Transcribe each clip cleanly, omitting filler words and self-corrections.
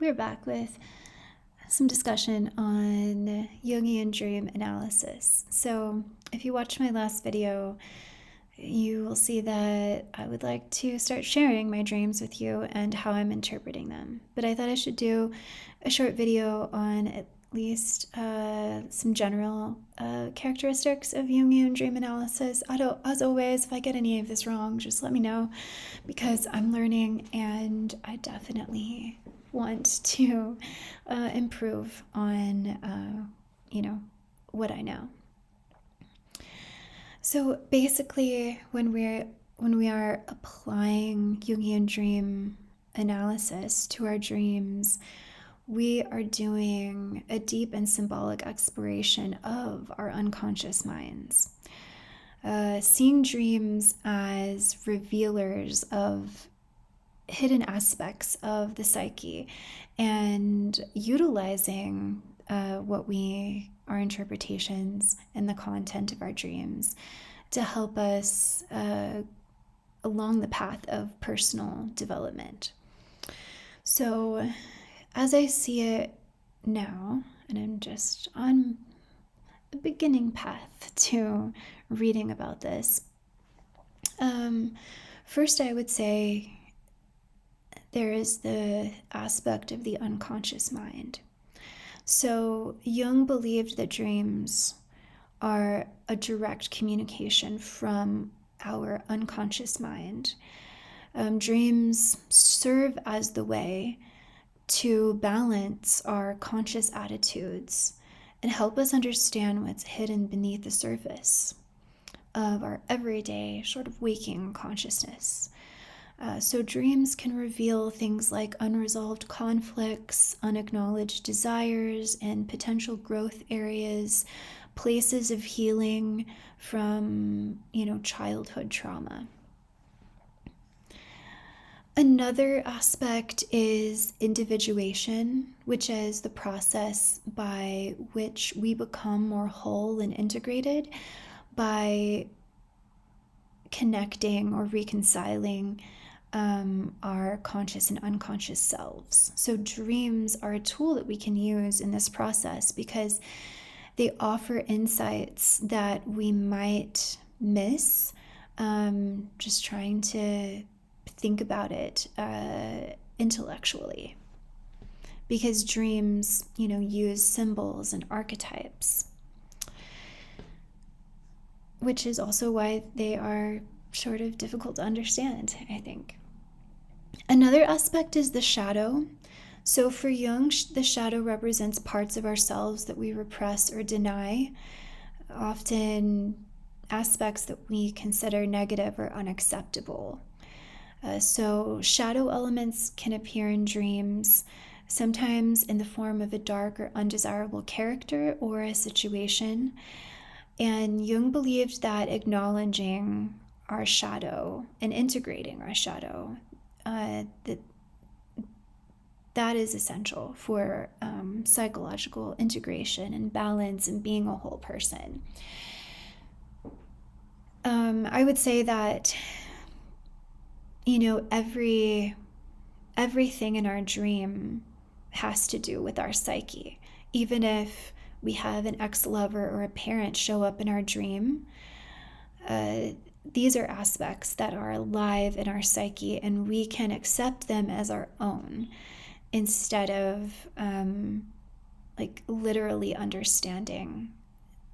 we're back with some discussion on Jungian dream analysis. So if you watched my last video, you will see that I would like to start sharing my dreams with you and how I'm interpreting them. But I thought I should do a short video on at least some general characteristics of Jungian dream analysis. As always, if I get any of this wrong, just let me know, because I'm learning and I definitely want to improve on, what I know. So basically, when we are applying Jungian dream analysis to our dreams, we are doing a deep and symbolic exploration of our unconscious minds. Seeing dreams as revealers of hidden aspects of the psyche and utilizing our interpretations and the content of our dreams to help us along the path of personal development. So as I see it now, and I'm just on a beginning path to reading about this, first I would say there is the aspect of the unconscious mind. So Jung believed that dreams are a direct communication from our unconscious mind. Dreams serve as the way to balance our conscious attitudes and help us understand what's hidden beneath the surface of our everyday sort of waking consciousness. So dreams can reveal things like unresolved conflicts, unacknowledged desires, and potential growth areas, places of healing from, childhood trauma. Another aspect is individuation, which is the process by which we become more whole and integrated by connecting or reconciling our conscious and unconscious selves. So dreams are a tool that we can use in this process because they offer insights that we might miss just trying to think about it intellectually. Because dreams, use symbols and archetypes, which is also why they are sort of difficult to understand, I think. Another aspect is the shadow. So for Jung, the shadow represents parts of ourselves that we repress or deny, often aspects that we consider negative or unacceptable. So shadow elements can appear in dreams, sometimes in the form of a dark or undesirable character or a situation. And Jung believed that acknowledging our shadow and integrating our shadow, that is essential for psychological integration and balance and being a whole person. I would say that, everything in our dream has to do with our psyche. Even if we have an ex-lover or a parent show up in our dream, these are aspects that are alive in our psyche, and we can accept them as our own instead of literally understanding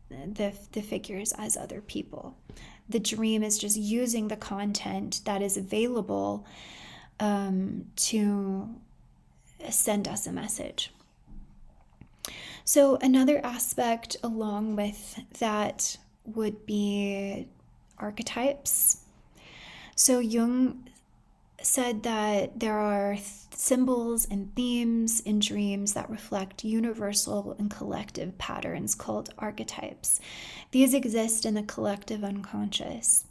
the figures as other people. The dream is just using the content that is available to send us a message. So another aspect along with that would be archetypes. So Jung said that there are symbols and themes in dreams that reflect universal and collective patterns called archetypes. These exist in the collective unconscious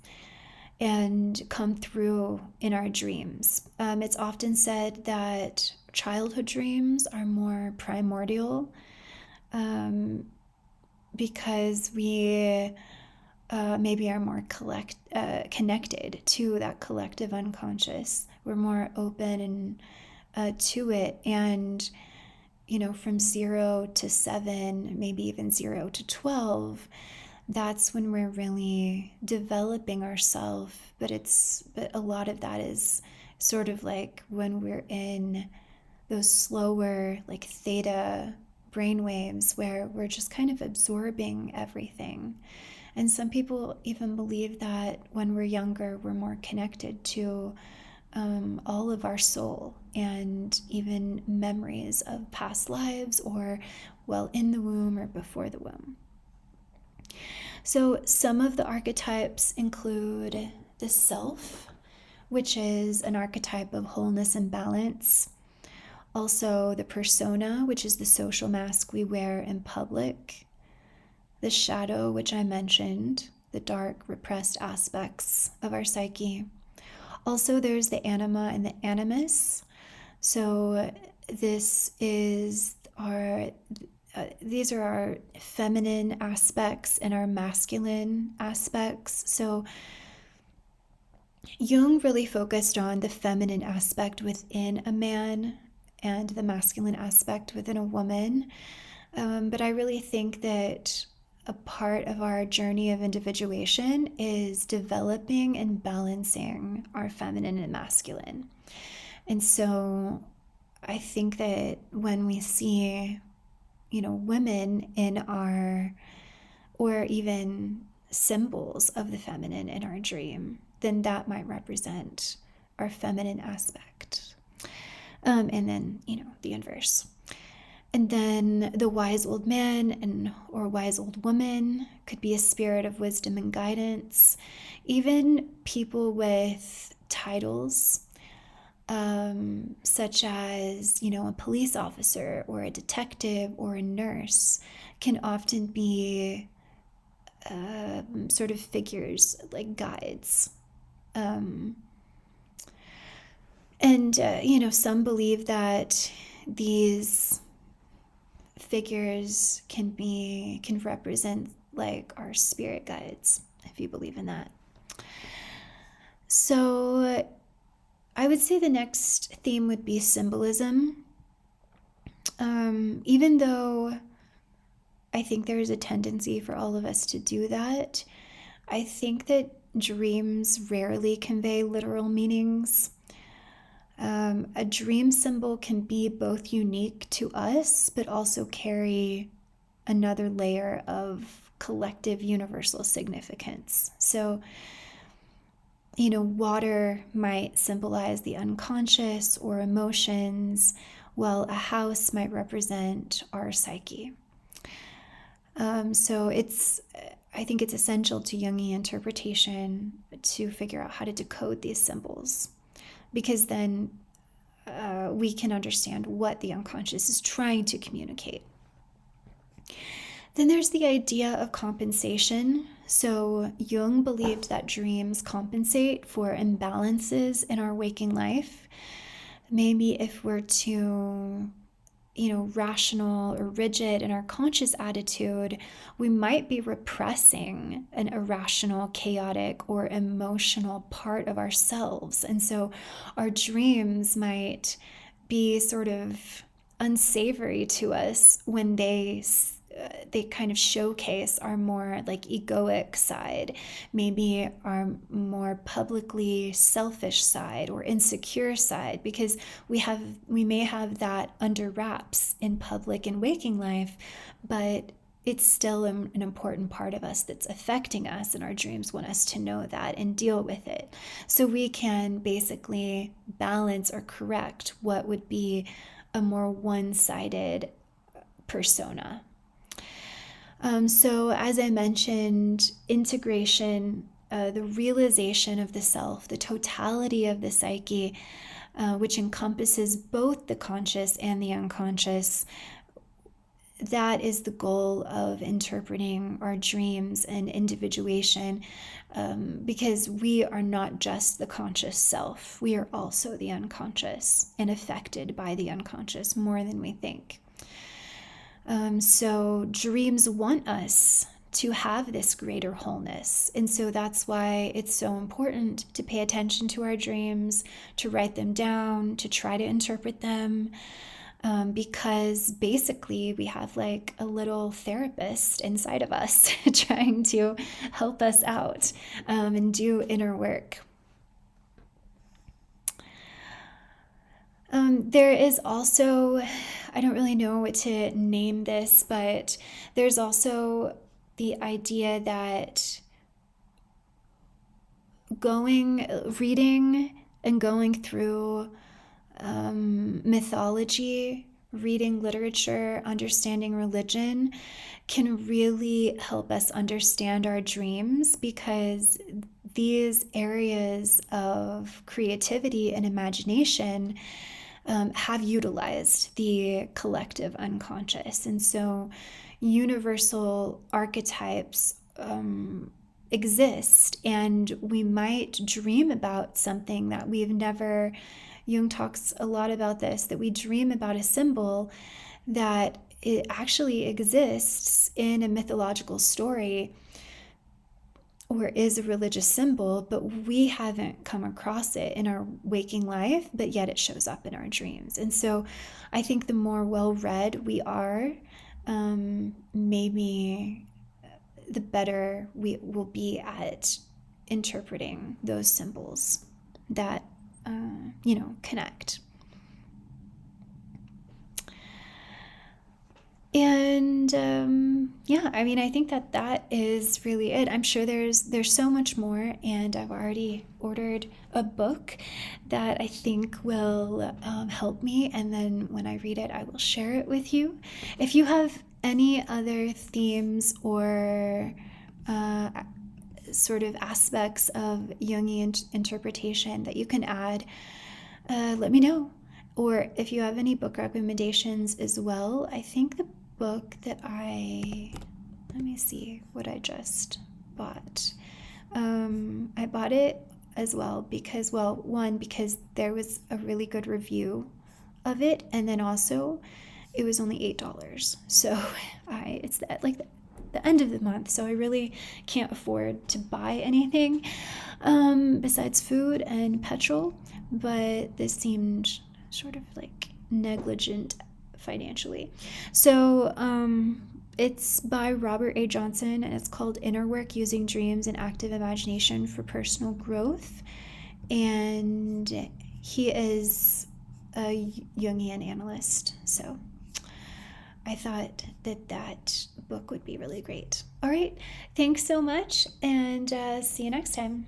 and come through in our dreams. It's often said that childhood dreams are more primordial because we maybe are more connected to that collective unconscious. We're more open to it. And, from 0 to 7, maybe even 0 to 12, that's when we're really developing ourselves. But a lot of that is sort of like when we're in those slower, like theta brainwaves, where we're just kind of absorbing everything. And some people even believe that when we're younger, we're more connected to all of our soul and even memories of past lives, or while in the womb or before the womb. So some of the archetypes include the self, which is an archetype of wholeness and balance. Also the persona, which is the social mask we wear in public. The shadow, which I mentioned, the dark, repressed aspects of our psyche. Also, there's the anima and the animus. So these are our feminine aspects and our masculine aspects. So Jung really focused on the feminine aspect within a man and the masculine aspect within a woman. But I really think that a part of our journey of individuation is developing and balancing our feminine and masculine. And so I think that when we see, women in our, or even symbols of the feminine in our dream, then that might represent our feminine aspect. And then, the inverse. And then the wise old man or wise old woman could be a spirit of wisdom and guidance. Even people with titles, such as, a police officer or a detective or a nurse, can often be sort of figures like guides. Some believe that these figures can represent like our spirit guides, if you believe in that. So I would say the next theme would be symbolism. Even though I think there is a tendency for all of us to do that, I think that dreams rarely convey literal meanings. A dream symbol can be both unique to us, but also carry another layer of collective universal significance. So, water might symbolize the unconscious or emotions, while a house might represent our psyche. So I think it's essential to Jungian interpretation to figure out how to decode these symbols, because then we can understand what the unconscious is trying to communicate. Then there's the idea of compensation. So Jung believed that dreams compensate for imbalances in our waking life. Maybe if we're too, rational or rigid in our conscious attitude, we might be repressing an irrational, chaotic, or emotional part of ourselves. And so our dreams might be sort of unsavory to us when they kind of showcase our more like egoic side, maybe our more publicly selfish side or insecure side, because we may have that under wraps in public and waking life, but it's still an important part of us that's affecting us, and our dreams want us to know that and deal with it. So we can basically balance or correct what would be a more one-sided persona. So as I mentioned, integration, the realization of the self, the totality of the psyche, which encompasses both the conscious and the unconscious, that is the goal of interpreting our dreams and individuation, because we are not just the conscious self. We are also the unconscious and affected by the unconscious more than we think. So dreams want us to have this greater wholeness. And so that's why it's so important to pay attention to our dreams, to write them down, to try to interpret them, because basically we have like a little therapist inside of us trying to help us out, and do inner work. There is also, I don't really know what to name this, but there's also the idea that reading and going through mythology, reading literature, understanding religion can really help us understand our dreams, because these areas of creativity and imagination have utilized the collective unconscious. And so universal archetypes exist, and we might dream about something that we've never. Jung talks a lot about this, that we dream about a symbol that it actually exists in a mythological story or is a religious symbol, but we haven't come across it in our waking life, but yet it shows up in our dreams. And so I think the more well-read we are, maybe the better we will be at interpreting those symbols that, connect. And yeah, I mean, I think that is really it. I'm sure there's so much more, and I've already ordered a book that I think will help me. And then when I read it, I will share it with you. If you have any other themes or sort of aspects of Jungian interpretation that you can add, let me know. Or if you have any book recommendations as well. I think the book that let me see what I just bought. I bought it as well because, one, because there was a really good review of it, and then also it was only $8. So it's like the end of the month, so I really can't afford to buy anything besides food and petrol, but this seemed sort of like negligent financially. So it's by Robert A. Johnson, and it's called Inner Work Using Dreams and Active Imagination for Personal Growth. And he is a Jungian analyst. So I thought that book would be really great. All right. Thanks so much, and see you next time.